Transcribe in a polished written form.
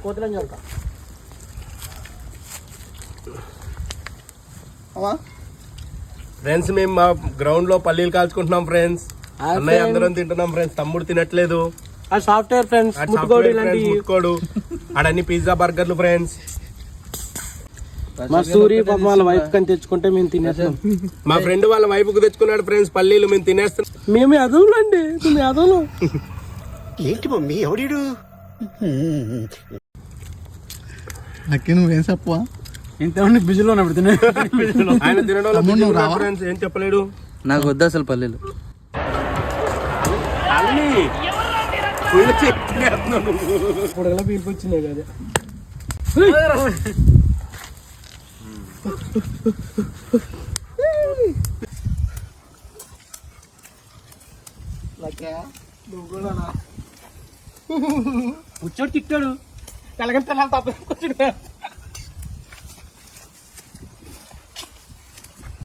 కోతులని చదువుతా ఫ్రెండ్స్ మేము మా గ్రౌండ్ లో పల్లీలు కాల్చుకుంటున్నాం ఫ్రెండ్స్. అన్నయ్య అందరం తింటున్నాం ఫ్రెండ్స్. తమ్ముడు తినట్లేదు. సాఫ్ట్వేర్ ఫ్రెండ్స్ ముట్టుకోడు. ఆడన్ని పిజ్జా బర్గర్లు ఫ్రెండ్స్. మా సూరి పాప వాళ్ళ వైఫ్ కని తెచ్చుకుంటే మేము తినేస్తాం. మా ఫ్రెండ్ వాళ్ళ వైఫ్ కు తెచ్చుకున్నాడు ఫ్రెండ్స్ పల్లీలు. మేము తినేస్తాం. మేము అదవులండి అదవులు. ఏంటి మమ్మీ ఎవడీడు? అక్కి నువ్వేం చెప్పవా? ఇంత బిజీలో ఆయన తినడం ఫ్రెండ్స్ ఏం చెప్పలేడు. నాకు వద్దు అసలు పల్లీలు. ఇప్పుడు ఎలా పీల్కొచ్చినాయి కదా. కూర్చోడు తిట్టాడు. తెలగని తెల్లాలి తప్ప కూర్చుంటే